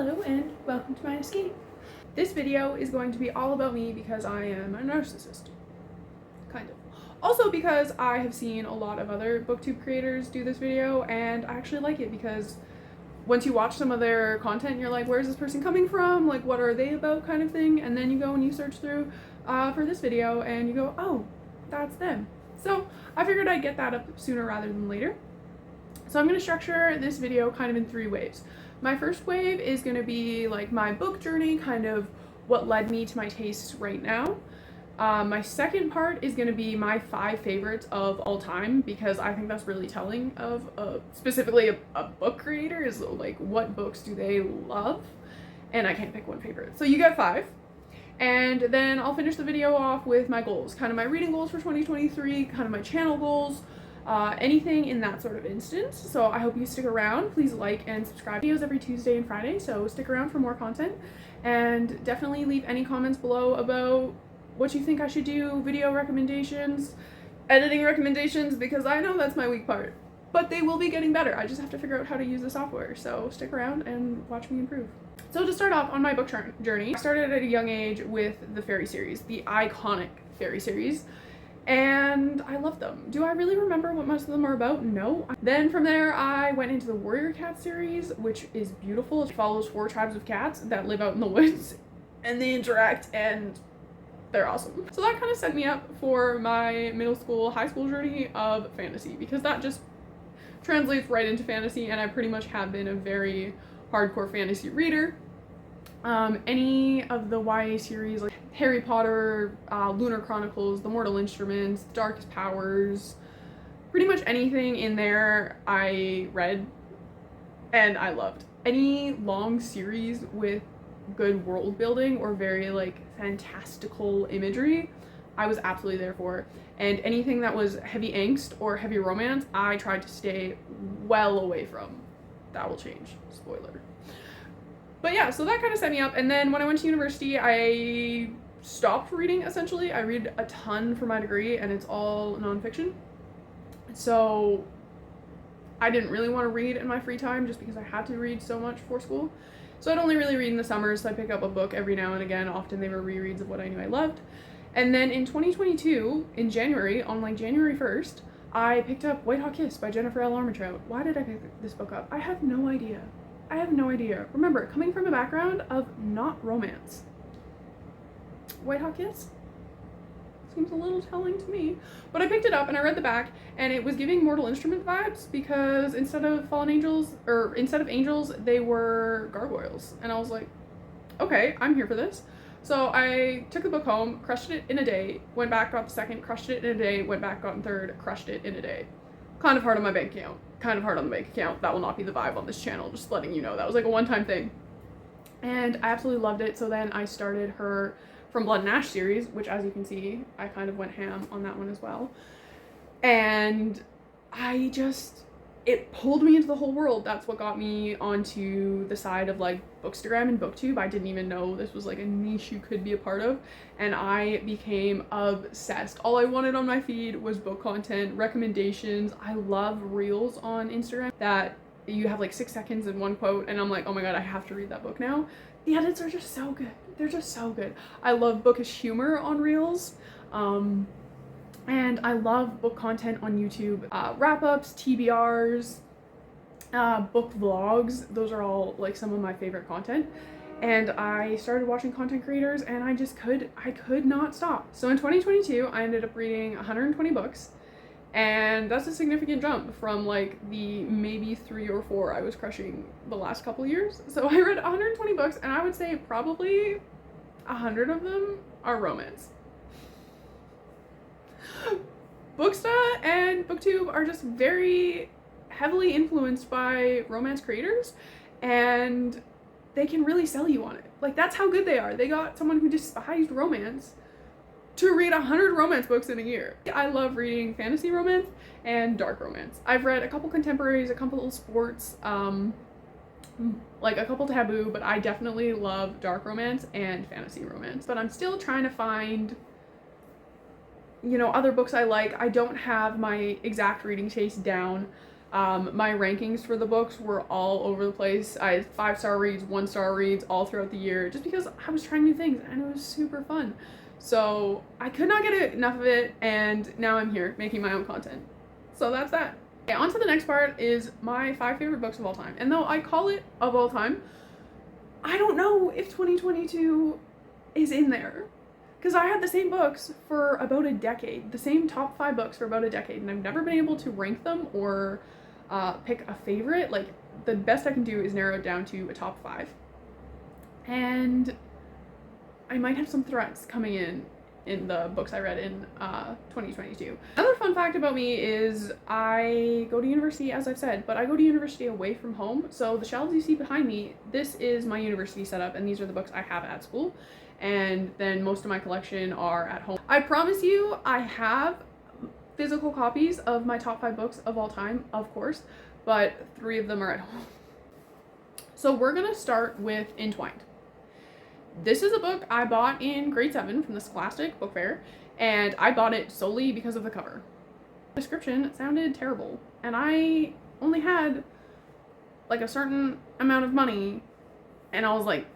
Hello and welcome to my escape. This video is going to be all about me because I am a narcissist. Kind of. Also because I have seen a lot of other booktube creators do this video and I actually like it because once you watch some of their content you're like, where's this person coming from? Like, what are they about, kind of thing? And then you go and you search through for this video and you go, oh, that's them. So I figured I'd get that up sooner rather than later. So I'm going to structure this video kind of in 3 waves. My first wave is going to be like my book journey, kind of what led me to my tastes right now. My second part is going to be my 5 favorites of all time, because I think that's really telling of specifically a book creator, is like what books do they love, and I can't pick one favorite. So you get 5. And then I'll finish the video off with my goals, kind of my reading goals for 2023, kind of my channel goals, anything in that sort of instance. So I hope you stick around. Please like and subscribe. Videos every Tuesday and Friday, so stick around for more content, and definitely leave any comments below about what you think I should do, video recommendations, editing recommendations, because I know that's my weak part, but they will be getting better. I just have to figure out how to use the software, so stick around and watch me improve. So to start off on my book journey, I started at a young age with the fairy series, the iconic fairy series, and I love them. Do I really remember what most of them are about? No. Then from there I went into the Warrior Cat series, which is beautiful. It follows 4 tribes of cats that live out in the woods and they interact and they're awesome. So that kind of set me up for my middle school, high school journey of fantasy, because that just translates right into fantasy, and I pretty much have been a very hardcore fantasy reader. Any of the YA series like Harry Potter, Lunar Chronicles, The Mortal Instruments, Darkest Powers, pretty much anything in there I read and I loved. Any long series with good world building or very like fantastical imagery, I was absolutely there for. And anything that was heavy angst or heavy romance, I tried to stay well away from. That will change, spoiler. But yeah, so that kind of set me up. And then when I went to university, I stopped reading, essentially. I read a ton for my degree and it's all nonfiction. So I didn't really want to read in my free time just because I had to read so much for school. So I'd only really read in the summers, so I pick up a book every now and again. Often they were rereads of what I knew I loved. And then in 2022, in January, on like January 1st, I picked up White Hot Kiss by Jennifer L. Armentrout. Why did I pick this book up? I have no idea. I have no idea. Remember, coming from a background of not romance. White Hot Kiss? Seems a little telling to me. But I picked it up and I read the back, and it was giving Mortal Instrument vibes, because instead of fallen angels, or instead of angels, they were gargoyles. And I was like, okay, I'm here for this. So I took the book home, crushed it in a day, went back, got the second, crushed it in a day, went back, got the third, crushed it in a day. Kind of hard on my bank account. Kind of hard on the bank account. That will not be the vibe on this channel, just letting you know. That was like a one-time thing. And I absolutely loved it. So then I started her From Blood and Ash series, which, as you can see, I kind of went ham on that one as well. And it pulled me into the whole world. That's what got me onto the side of like Bookstagram and Booktube. I didn't even know this was like a niche you could be a part of, and I became obsessed. All I wanted on my feed was book content, recommendations. I love reels on Instagram that you have like 6 seconds and 1 quote, and I'm like, oh my god, I have to read that book now. The edits are just so good. They're just so good. I love bookish humor on reels. And I love book content on YouTube, wrap-ups, TBRs, book vlogs. Those are all like some of my favorite content. And I started watching content creators and I could not stop. So in 2022, I ended up reading 120 books, and that's a significant jump from like the maybe 3 or 4 I was crushing the last couple years. So I read 120 books, and I would say probably 100 of them are romance. Booksta and Booktube are just very heavily influenced by romance creators, and they can really sell you on it. Like, that's how good they are. They got someone who despised romance to read 100 romance books in a year. I love reading fantasy romance and dark romance. I've read a couple contemporaries, a couple sports, like a couple taboo, but I definitely love dark romance and fantasy romance. But I'm still trying to find, you know, other books I like. I don't have my exact reading taste down. My rankings for the books were all over the place. I had 5-star reads, 1-star reads all throughout the year, just because I was trying new things and it was super fun. So I could not get enough of it, and now I'm here making my own content. So that's that. Okay, on to the next part is my 5 favorite books of all time. And though I call it of all time, I don't know if 2022 is in there. Because I had the same books for about a decade, the same top 5 books for about a decade, and I've never been able to rank them or pick a favorite. Like, the best I can do is narrow it down to a top 5. And I might have some threats coming in the books I read in 2022. Another fun fact about me is I go to university, as I've said, but I go to university away from home. So the shelves you see behind me, this is my university setup, and these are the books I have at school. And then most of my collection are at home. I promise you, I have physical copies of my top 5 books of all time, of course, but 3 of them are at home. So we're gonna start with Entwined. This is a book I bought in grade 7 from the Scholastic Book Fair, and I bought it solely because of the cover. The description sounded terrible, and I only had like a certain amount of money, and I was like,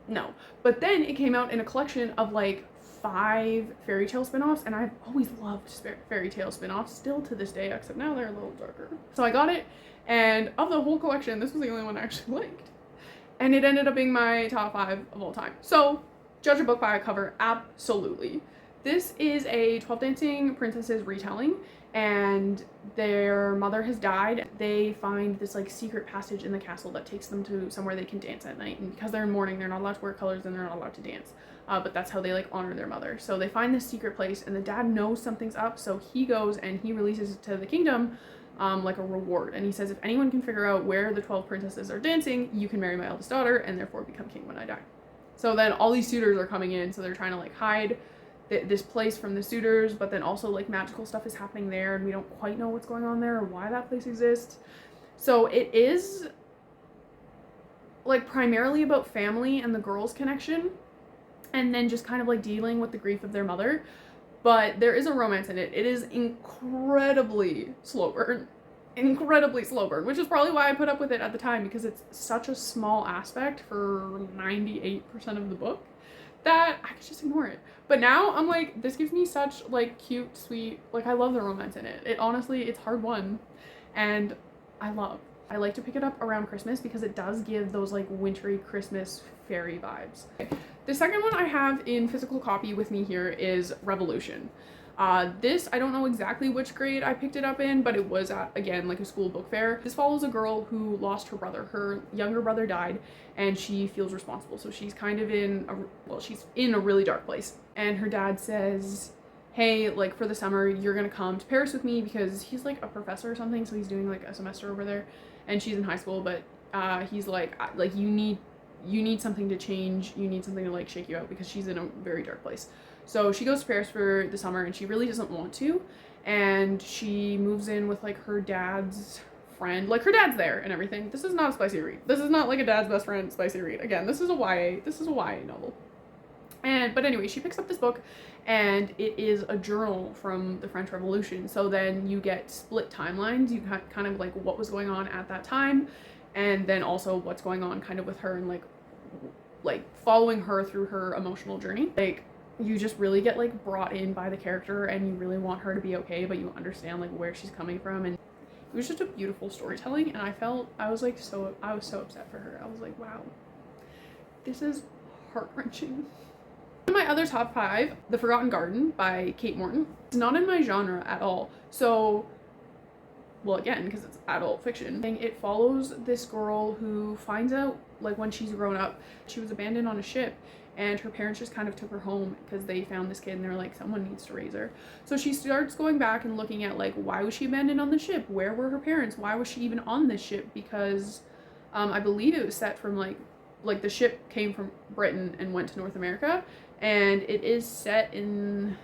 no. But then it came out in a collection of like 5 fairy tale spin-offs, and I've always loved fairy tale spin-offs still to this day, except now they're a little darker. So I got it, and of the whole collection, this was the only one I actually liked. And it ended up being my top 5 of all time. So judge a book by a cover, absolutely. This is a 12 Dancing Princesses retelling, and their mother has died. They find this like secret passage in the castle that takes them to somewhere they can dance at night, and because they're in mourning, they're not allowed to wear colors and they're not allowed to dance, but that's how they like honor their mother. So they find this secret place, and the dad knows something's up, so he goes and he releases it to the kingdom like a reward, and he says, if anyone can figure out where the 12 princesses are dancing, you can marry my eldest daughter and therefore become king when I die. So then all these suitors are coming in, so they're trying to like hide this place from the suitors, but then also like magical stuff is happening there, and we don't quite know what's going on there or why that place exists. So it is like primarily about family and the girls' connection, and then just kind of like dealing with the grief of their mother. But there is a romance in it. It is incredibly slow burn, which is probably why I put up with it at the time, because it's such a small aspect for 98% of the book that I could just ignore it. But now I'm like, this gives me such like cute, sweet, like I love the romance in it. It honestly, it's hard won, and I like to pick it up around Christmas because it does give those like wintry Christmas fairy vibes. The second one I have in physical copy with me here is Revolution. This, I don't know exactly which grade I picked it up in, but it was at, again, like a school book fair. This follows a girl who lost her brother. Her younger brother died, and she feels responsible. So she's kind of she's in a really dark place. And her dad says, hey, like for the summer, you're gonna come to Paris with me, because he's like a professor or something, so he's doing like a semester over there, and she's in high school, but he's like you need something to change, you need something to like shake you out, because she's in a very dark place. So she goes to Paris for the summer, and she really doesn't want to, and she moves in with like her dad's friend. Like her dad's there and everything. This is not a spicy read. This is not like a dad's best friend spicy read. Again, this is a YA novel. But anyway, she picks up this book, and it is a journal from the French Revolution. So then you get split timelines. You got kind of like what was going on at that time, and then also what's going on kind of with her, and like following her through her emotional journey. Like you just really get like brought in by the character, and you really want her to be okay, but you understand like where she's coming from, and it was just a beautiful storytelling. And I was so upset for her. I was like, wow, this is heart-wrenching. One of my other top 5, The Forgotten Garden by Kate Morton. It's not in my genre at all. So, well, again, because it's adult fiction. It follows this girl who finds out, like when she's grown up, she was abandoned on a ship, and her parents just kind of took her home because they found this kid, and they're like, someone needs to raise her. So she starts going back and looking at like, why was she abandoned on the ship? Where were her parents? Why was she even on this ship? Because I believe it was set from like the ship came from Britain and went to North America, and it is set in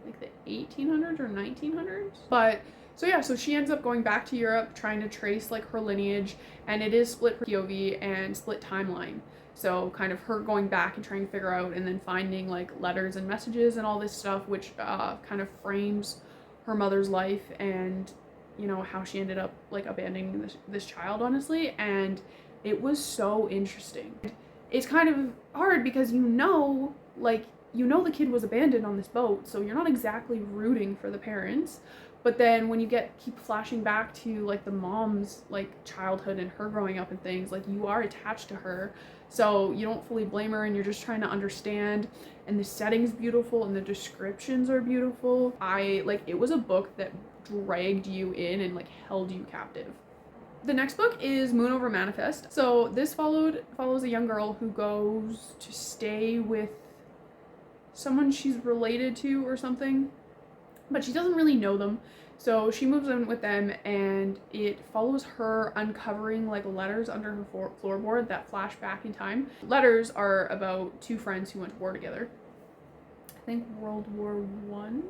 like the 1800s or 1900s. But so yeah, so she ends up going back to Europe trying to trace like her lineage, and it is split POV and split timeline. So kind of her going back and trying to figure out, and then finding like letters and messages and all this stuff, which kind of frames her mother's life, and you know, how she ended up like abandoning this child, honestly, and it was so interesting. It's kind of hard because like the kid was abandoned on this boat, so you're not exactly rooting for the parents. But then when you keep flashing back to like the mom's like childhood and her growing up and things, like you are attached to her, so you don't fully blame her and you're just trying to understand. And the setting's beautiful and the descriptions are beautiful. It was a book that dragged you in and like held you captive. The next book is Moon Over Manifest. So this follows a young girl who goes to stay with someone she's related to or something, but she doesn't really know them. So she moves in with them, and it follows her uncovering like letters under her floorboard that flash back in time. Letters are about two friends who went to war together. I think World War One,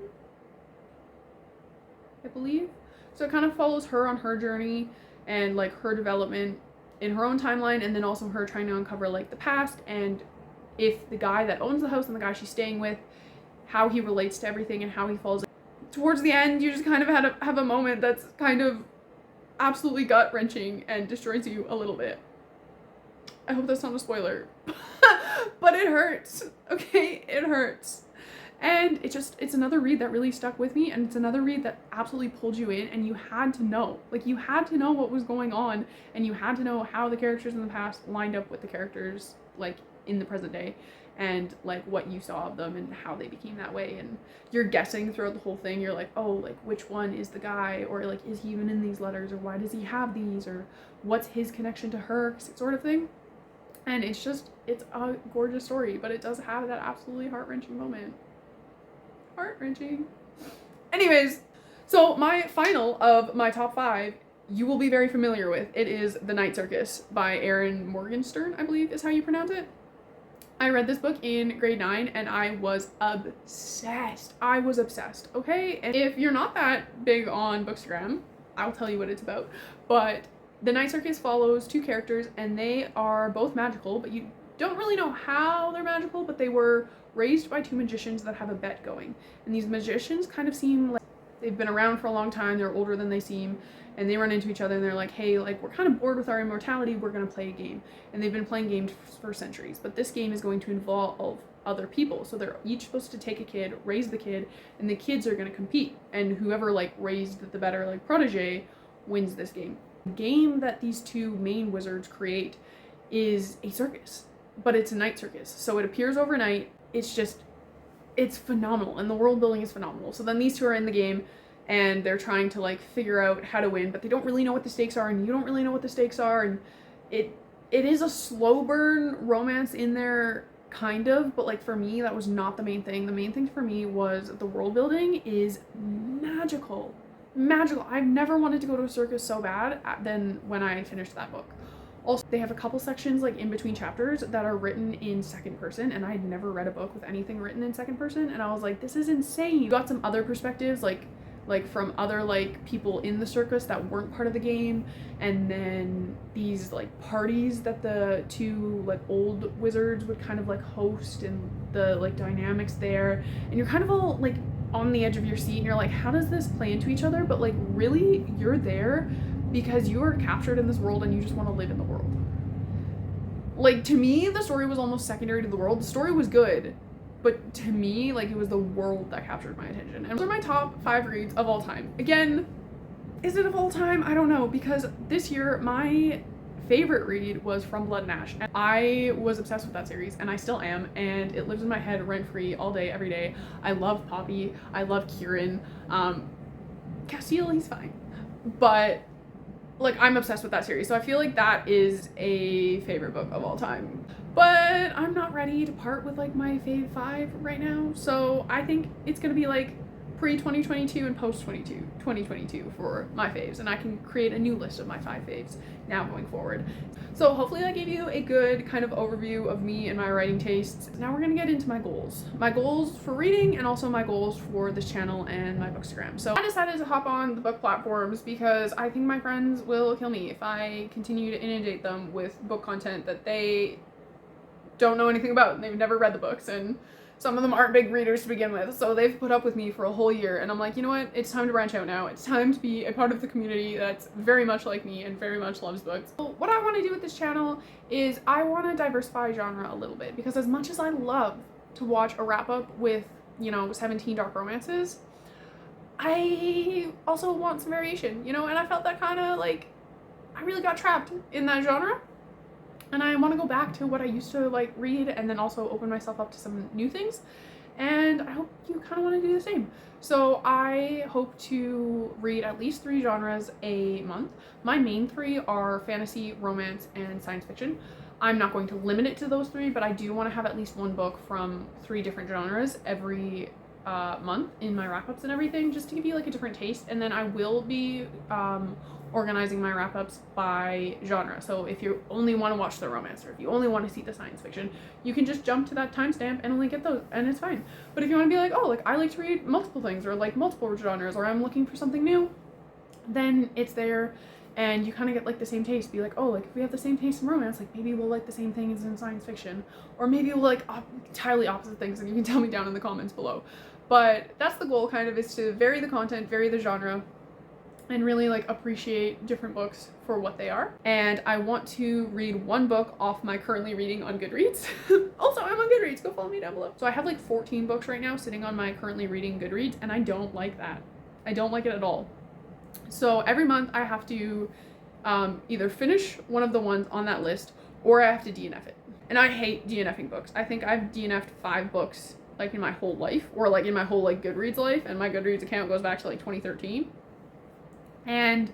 I believe. So it kind of follows her on her journey and like her development in her own timeline, and then also her trying to uncover like the past, and if the guy that owns the house and the guy she's staying with, how he relates to everything and how he falls. Towards the end, you just kind of have a moment that's kind of absolutely gut-wrenching and destroys you a little bit. I hope that's not a spoiler. But it hurts, okay? It hurts. And it's another read that really stuck with me, and it's another read that absolutely pulled you in, and you had to know. Like, you had to know what was going on, and you had to know how the characters in the past lined up with the characters, like, in the present day, and, like, what you saw of them and how they became that way. And you're guessing throughout the whole thing. You're like, oh, like, which one is the guy? Or, like, is he even in these letters? Or why does he have these? Or what's his connection to her? Sort of thing. And it's a gorgeous story, but it does have that absolutely heart-wrenching moment. Heart-wrenching. Anyways, so my final of my top 5, you will be very familiar with. It is The Night Circus by Erin Morgenstern, I believe is how you pronounce it. I read this book in grade 9 and I was obsessed. Okay? And if you're not that big on Bookstagram, I'll tell you what it's about. But The Night Circus follows two characters, and they are both magical, but you don't really know how they're magical, but they were raised by two magicians that have a bet going. And these magicians kind of seem like they've been around for a long time, they're older than they seem, and they run into each other and they're like, hey, like, we're kind of bored with our immortality, we're gonna play a game. And they've been playing games for centuries, but this game is going to involve other people. So they're each supposed to take a kid, raise the kid, and the kids are gonna compete. And whoever like raised the better like protege wins this game. The game that these two main wizards create is a circus, but it's a night circus. So it appears overnight. It's phenomenal, and the world building is phenomenal. So then these two are in the game, and they're trying to like figure out how to win, but they don't really know what the stakes are, and you don't really know what the stakes are, and it is a slow burn romance in there, kind of, but like for me, that was not the main thing. The main thing for me was the world building is magical. I've never wanted to go to a circus so bad than when I finished that book. Also, they have a couple sections like in between chapters that are written in second person, and I had never read a book with anything written in second person, and I was like, this is insane. You got some other perspectives, like from other like people in the circus that weren't part of the game, and then these like parties that the two like old wizards would kind of like host, and the like dynamics there, and you're kind of all like on the edge of your seat, and you're like, how does this play into each other? But like really, you're there because you are captured in this world and you just want to live in the world. Like, to me, the story was almost secondary to the world. The story was good, but to me, like, it was the world that captured my attention. And those are my top 5 reads of all time. Again, is it of all time? I don't know, because this year, my favorite read was From Blood and Ash. And I was obsessed with that series, and I still am, and it lives in my head rent-free all day, every day. I love Poppy. I love Kieran. Castile, he's fine. But like, I'm obsessed with that series, so I feel like that is a favorite book of all time. But I'm not ready to part with like my fave 5 right now, so I think it's gonna be like pre-2022 and post-2022 for my faves, and I can create a new list of my 5 faves now going forward. So hopefully that gave you a good kind of overview of me and my writing tastes. Now we're gonna get into my goals. My goals for reading, and also my goals for this channel and my Bookstagram. So I decided to hop on the book platforms because I think my friends will kill me if I continue to inundate them with book content that they don't know anything about, and they've never read the books, and Some of them aren't big readers to begin with, so they've put up with me for a whole year, and I'm like, you know what, it's time to branch out now. It's time to be a part of the community that's very much like me and very much loves books. So what I want to do with this channel is I want to diversify genre a little bit, because as much as I love to watch a wrap-up with, you know, 17 dark romances, I also want some variation, you know, and I felt that kind of like, I really got trapped in that genre. And I want to go back to what I used to like read, and then also open myself up to some new things. And I hope you kind of want to do the same. So I hope to read at least 3 genres a month. My main 3 are fantasy, romance, and science fiction. I'm not going to limit it to those 3, but I do want to have at least 1 book from 3 different genres every month in my wrap-ups and everything, just to give you like a different taste. And then I will be organizing my wrap-ups by genre. So if you only want to watch the romance, or if you only want to see the science fiction, you can just jump to that timestamp and only get those, and it's fine. But if you want to be like, oh, like I like to read multiple things, or like multiple genres, or I'm looking for something new, then it's there, and you kind of get like the same taste. Be like, oh, like if we have the same taste in romance, like maybe we'll like the same things in science fiction, or maybe we'll like entirely opposite things, and you can tell me down in the comments below. But that's the goal, kind of, is to vary the content, vary the genre, and really like appreciate different books for what they are. And I want to read 1 book off my currently reading on Goodreads. Also, I'm on Goodreads, go follow me down below. So I have like 14 books right now sitting on my currently reading Goodreads, and I don't like that. I don't like it at all. So every month I have to either finish one of the ones on that list, or I have to DNF it. And I hate DNFing books. I think I've DNF'd 5 books like in my whole life, or like in my whole like Goodreads life, and my Goodreads account goes back to like 2013. And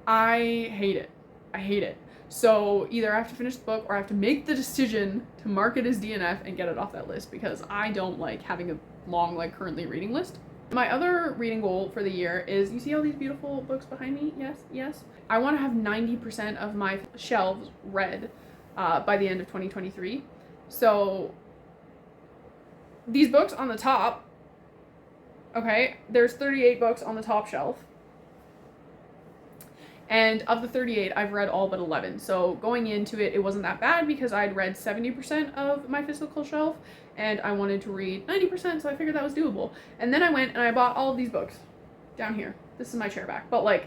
I hate it. I hate it. So either I have to finish the book, or I have to make the decision to mark it as DNF and get it off that list, because I don't like having a long like currently reading list. My other reading goal for the year is, you see all these beautiful books behind me? Yes, yes. I want to have 90% of my shelves read by the end of 2023. So these books on the top, okay, there's 38 books on the top shelf. And of the 38, I've read all but 11. So going into it, it wasn't that bad, because I'd read 70% of my physical shelf, and I wanted to read 90%, so I figured that was doable. And then I went and I bought all of these books down here. This is my chair back, but like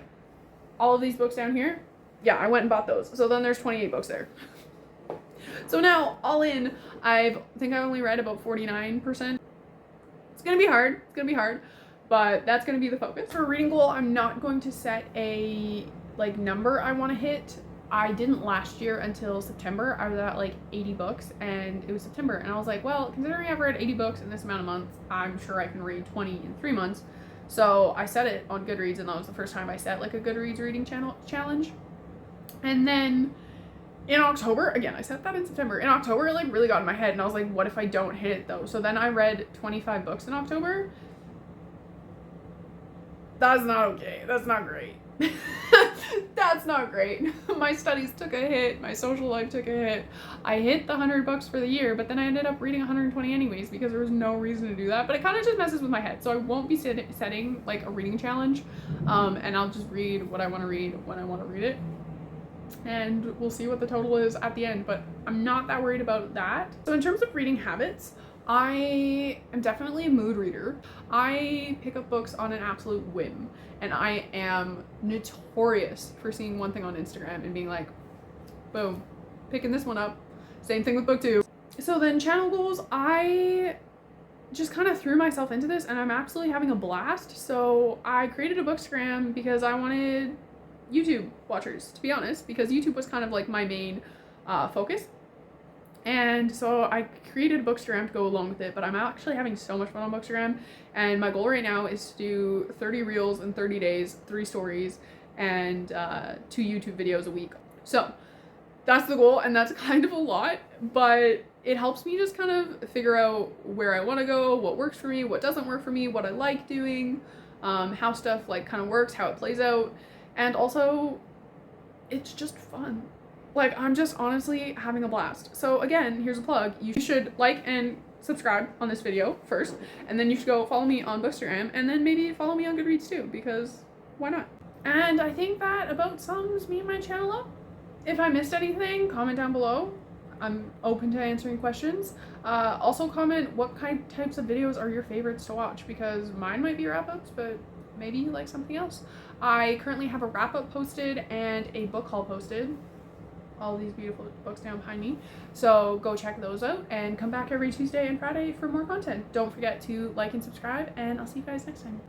all of these books down here, yeah, I went and bought those. So then there's 28 books there. So now, all in, I think I only read about 49%. It's gonna be hard. It's gonna be hard, but that's gonna be the focus. For a reading goal, I'm not going to set a like number I want to hit. I didn't last year until September. I was at like 80 books, and it was September, and I was like, well, considering I've read 80 books in this amount of months, I'm sure I can read 20 in 3 months. So I set it on Goodreads, and that was the first time I set like a Goodreads reading challenge. And then in October, again, I set that in September. In October, it like really got in my head, and I was like, what if I don't hit it though? So then I read 25 books in October. That's not okay. That's not great. That's not great. My studies took a hit. My social life took a hit. I hit the 100 books for the year, but then I ended up reading 120 anyways, because there was no reason to do that. But it kind of just messes with my head. So I won't be setting like a reading challenge, and I'll just read what I want to read when I want to read it. And we'll see what the total is at the end, but I'm not that worried about that. So in terms of reading habits, I am definitely a mood reader. I pick up books on an absolute whim, and I am notorious for seeing one thing on Instagram and being like, boom, picking this one up. Same thing with Booktube. So then channel goals, I just kind of threw myself into this, and I'm absolutely having a blast. So I created a Bookstagram because I wanted YouTube watchers, to be honest, because YouTube was kind of like my main focus. And so I created a Bookstagram to go along with it, but I'm actually having so much fun on Bookstagram, and my goal right now is to do 30 reels in 30 days, 3 stories, and 2 YouTube videos a week. So that's the goal, and that's kind of a lot, but it helps me just kind of figure out where I want to go, what works for me, what doesn't work for me, what I like doing, how stuff like kind of works, how it plays out, and also it's just fun. Like, I'm just honestly having a blast. So again, here's a plug. You should like and subscribe on this video first, and then you should go follow me on Bookstagram, and then maybe follow me on Goodreads too, because why not? And I think that about sums me and my channel up. If I missed anything, comment down below. I'm open to answering questions. Also comment what types of videos are your favorites to watch, because mine might be wrap-ups, but maybe you like something else. I currently have a wrap-up posted and a book haul posted. All these beautiful books down behind me. So go check those out and come back every Tuesday and Friday for more content. Don't forget to like and subscribe, and I'll see you guys next time.